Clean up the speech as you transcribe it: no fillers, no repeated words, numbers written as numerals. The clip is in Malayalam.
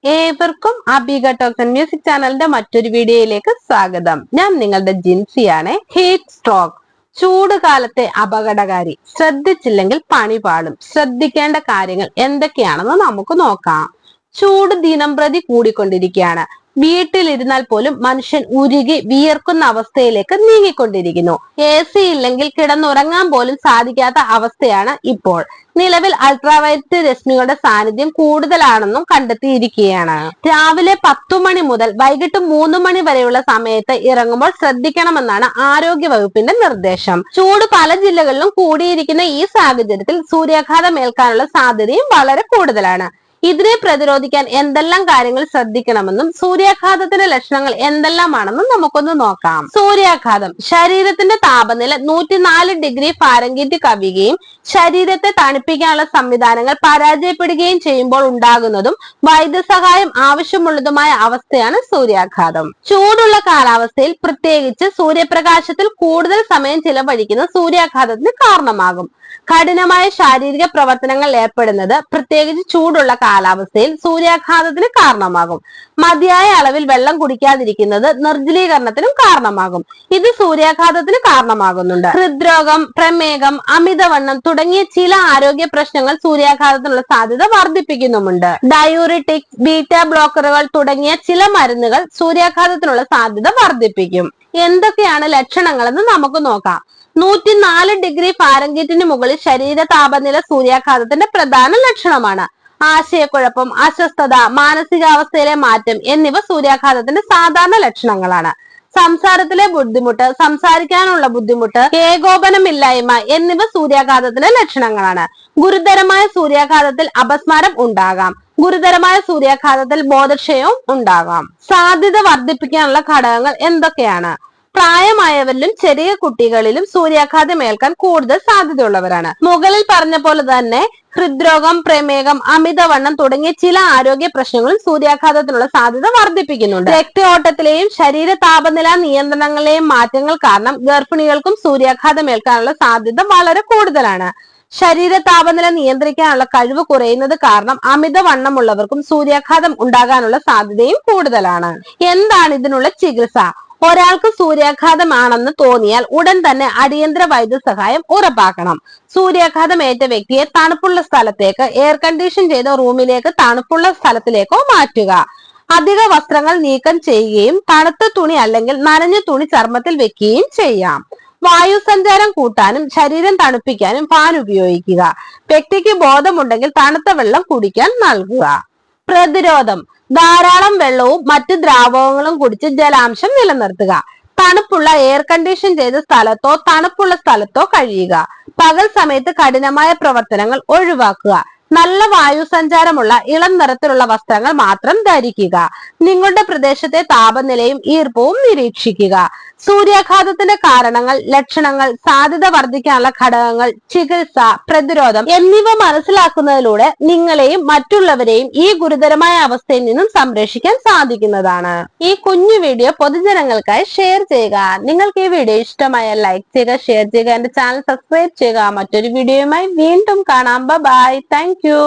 ഏവർക്കും അബിക ടോക്സ് ആൻഡ് മ്യൂസിക് ചാനലിന്റെ മറ്റൊരു വീഡിയോയിലേക്ക് സ്വാഗതം. ഞാൻ നിങ്ങളുടെ ജിൻസിയാണ്. ഹീറ്റ് സ്ട്രോക്ക്, ചൂട് കാലത്തെ അപകടകാരി, ശ്രദ്ധിച്ചില്ലെങ്കിൽ പണി പാളും. ശ്രദ്ധിക്കേണ്ട കാര്യങ്ങൾ എന്തൊക്കെയാണെന്ന് നമുക്ക് നോക്കാം. ചൂട് ദിനംപ്രതി കൂടിക്കൊണ്ടിരിക്കുകയാണ്. വീട്ടിലിരുന്നാൽ പോലും മനുഷ്യൻ ഉരുകി വിയർക്കുന്ന അവസ്ഥയിലേക്ക് നീങ്ങിക്കൊണ്ടിരിക്കുന്നു. AC ഇല്ലെങ്കിൽ കിടന്നുറങ്ങാൻ പോലും സാധിക്കാത്ത അവസ്ഥയാണ് ഇപ്പോൾ. നിലവിൽ അൾട്രാവയലറ്റ് രശ്മികളുടെ സാന്നിധ്യം കൂടുതലാണെന്നും കണ്ടെത്തിയിരിക്കുകയാണ്. രാവിലെ 10 മണി മുതൽ വൈകിട്ട് 3 മണി വരെയുള്ള സമയത്ത് ഇറങ്ങുമ്പോൾ ശ്രദ്ധിക്കണമെന്നാണ് ആരോഗ്യ വകുപ്പിന്റെ നിർദ്ദേശം. ചൂട് പല ജില്ലകളിലും കൂടിയിരിക്കുന്ന ഈ സാഹചര്യത്തിൽ സൂര്യാഘാതം ഏൽക്കാനുള്ള സാധ്യതയും വളരെ കൂടുതലാണ്. ഇതിനെ പ്രതിരോധിക്കാൻ എന്തെല്ലാം കാര്യങ്ങൾ ശ്രദ്ധിക്കണമെന്നും സൂര്യാഘാതത്തിന്റെ ലക്ഷണങ്ങൾ എന്തെല്ലാമാണെന്നും നമുക്കൊന്ന് നോക്കാം. സൂര്യാഘാതം ശരീരത്തിന്റെ താപനില 104 ഡിഗ്രി ഫാരൻഹീറ്റ് കവിയുകയും ശരീരത്തെ തണുപ്പിക്കാനുള്ള സംവിധാനങ്ങൾ പരാജയപ്പെടുകയും ചെയ്യുമ്പോൾ ഉണ്ടാകുന്നതും വൈദ്യസഹായം ആവശ്യമുള്ളതുമായ അവസ്ഥയാണ് സൂര്യാഘാതം. ചൂടുള്ള കാലാവസ്ഥയിൽ പ്രത്യേകിച്ച് സൂര്യപ്രകാശത്തിൽ കൂടുതൽ സമയം ചിലവഴിക്കുന്നത് സൂര്യാഘാതത്തിന് കാരണമാകും. കഠിനമായ ശാരീരിക പ്രവർത്തനങ്ങൾ ഏർപ്പെടുന്നത് പ്രത്യേകിച്ച് ചൂടുള്ള കാലാവസ്ഥയിൽ സൂര്യാഘാതത്തിന് കാരണമാകും. മതിയായ അളവിൽ വെള്ളം കുടിക്കാതിരിക്കുന്നത് നിർജ്ജലീകരണത്തിനും കാരണമാകും. ഇത് സൂര്യാഘാതത്തിന് കാരണമാകുന്നുണ്ട്. ഹൃദ്രോഗം, പ്രമേഹം, അമിതവണ്ണം തുടങ്ങിയ ചില ആരോഗ്യ പ്രശ്നങ്ങൾ സൂര്യാഘാതത്തിനുള്ള സാധ്യത വർദ്ധിപ്പിക്കുന്നുമുണ്ട്. ഡയൂറിറ്റിക്സ്, ബീറ്റാ ബ്ലോക്കറുകൾ തുടങ്ങിയ ചില മരുന്നുകൾ സൂര്യാഘാതത്തിനുള്ള സാധ്യത വർദ്ധിപ്പിക്കും. എന്തൊക്കെയാണ് ലക്ഷണങ്ങളെന്ന് നമുക്ക് നോക്കാം. 104 ഡിഗ്രി ഫാരൻഹീറ്റിന് മുകളിൽ ശരീര താപനില സൂര്യാഘാതത്തിന്റെ പ്രധാന ലക്ഷണമാണ്. ആശയക്കുഴപ്പം, അസ്വസ്ഥത, മാനസികാവസ്ഥയിലെ മാറ്റം എന്നിവ സൂര്യാഘാതത്തിന്റെ സാധാരണ ലക്ഷണങ്ങളാണ്. സംസാരത്തിലെ ബുദ്ധിമുട്ട്, സംസാരിക്കാനുള്ള ബുദ്ധിമുട്ട്, ഏകോപനമില്ലായ്മ എന്നിവ സൂര്യാഘാതത്തിന്റെ ലക്ഷണങ്ങളാണ്. ഗുരുതരമായ സൂര്യാഘാതത്തിൽ അപസ്മാരം ഉണ്ടാകാം. ഗുരുതരമായ സൂര്യാഘാതത്തിൽ ബോധക്ഷയവും ഉണ്ടാകാം. സാധ്യത വർദ്ധിപ്പിക്കാനുള്ള ഘടകങ്ങൾ എന്തൊക്കെയാണ്? പ്രായമായവരിലും ചെറിയ കുട്ടികളിലും സൂര്യാഘാതം ഏൽക്കാൻ കൂടുതൽ സാധ്യതയുള്ളവരാണ്. മുകളിൽ പറഞ്ഞ പോലെ തന്നെ ഹൃദ്രോഗം, പ്രമേഹം, അമിതവണ്ണം തുടങ്ങിയ ചില ആരോഗ്യ പ്രശ്നങ്ങളും സൂര്യാഘാതത്തിനുള്ള സാധ്യത വർദ്ധിപ്പിക്കുന്നുണ്ട്. രക്തയോട്ടത്തിലെയും ശരീര താപനില നിയന്ത്രണങ്ങളിലെയും മാറ്റങ്ങൾ കാരണം ഗർഭിണികൾക്കും സൂര്യാഘാതം ഏൽക്കാനുള്ള സാധ്യത വളരെ കൂടുതലാണ്. ശരീര താപനില നിയന്ത്രിക്കാനുള്ള കഴിവ് കുറയുന്നത് കാരണം അമിതവണ്ണമുള്ളവർക്കും സൂര്യാഘാതം ഉണ്ടാകാനുള്ള സാധ്യതയും കൂടുതലാണ്. എന്താണ് ഇതിനുള്ള ചികിത്സ? ഒരാൾക്ക് സൂര്യാഘാതമാണെന്ന് തോന്നിയാൽ ഉടൻ തന്നെ അടിയന്തര വൈദ്യസഹായം ഉറപ്പാക്കണം. സൂര്യാഘാതം ഏറ്റ വ്യക്തിയെ തണുപ്പുള്ള സ്ഥലത്തേക്ക്, എയർ കണ്ടീഷൻ ചെയ്ത റൂമിലേക്ക് തണുപ്പുള്ള സ്ഥലത്തിലേക്കോ മാറ്റുക. അധിക വസ്ത്രങ്ങൾ നീക്കം ചെയ്യുകയും തണുത്ത തുണി അല്ലെങ്കിൽ നനഞ്ഞ തുണി ചർമ്മത്തിൽ വെക്കുകയും ചെയ്യാം. വായുസഞ്ചാരം കൂട്ടാനും ശരീരം തണുപ്പിക്കാനും ഫാൻ ഉപയോഗിക്കുക. വ്യക്തിക്ക് ബോധമുണ്ടെങ്കിൽ തണുത്ത വെള്ളം കുടിക്കാൻ നൽകുക. പ്രതിരോധം: ധാരാളം വെള്ളവും മറ്റ് ദ്രാവകങ്ങളും കുടിച്ച് ജലാംശം നിലനിർത്തുക. തണുപ്പുള്ള എയർ കണ്ടീഷൻ ചെയ്ത സ്ഥലത്തോ തണുപ്പുള്ള സ്ഥലത്തോ കഴിയുക. പകൽ സമയത്ത് കഠിനമായ പ്രവർത്തനങ്ങൾ ഒഴിവാക്കുക. നല്ല വായു സഞ്ചാരമുള്ള ഇളം നിറത്തിലുള്ള വസ്ത്രങ്ങൾ മാത്രം ധരിക്കുക. നിങ്ങളുടെ പ്രദേശത്തെ താപനിലയും ഈർപ്പവും നിരീക്ഷിക്കുക. സൂര്യാഘാതത്തിന്റെ കാരണങ്ങൾ, ലക്ഷണങ്ങൾ, സാധ്യത വർദ്ധിക്കാനുള്ള ഘടകങ്ങൾ, ചികിത്സ, പ്രതിരോധം എന്നിവ മനസ്സിലാക്കുന്നതിലൂടെ നിങ്ങളെയും മറ്റുള്ളവരെയും ഈ ഗുരുതരമായ അവസ്ഥയിൽ നിന്നും സംരക്ഷിക്കാൻ സാധിക്കുന്നതാണ്. ഈ കുഞ്ഞു വീഡിയോ പൊതുജനങ്ങൾക്കായി ഷെയർ ചെയ്യുക. നിങ്ങൾക്ക് ഈ വീഡിയോ ഇഷ്ടമായ ലൈക്ക് ചെയ്യുക, ഷെയർ ചെയ്യുക, എന്റെ ചാനൽ സബ്സ്ക്രൈബ് ചെയ്യുക. മറ്റൊരു വീഡിയോയുമായി വീണ്ടും കാണാം. ബൈ. Thank you.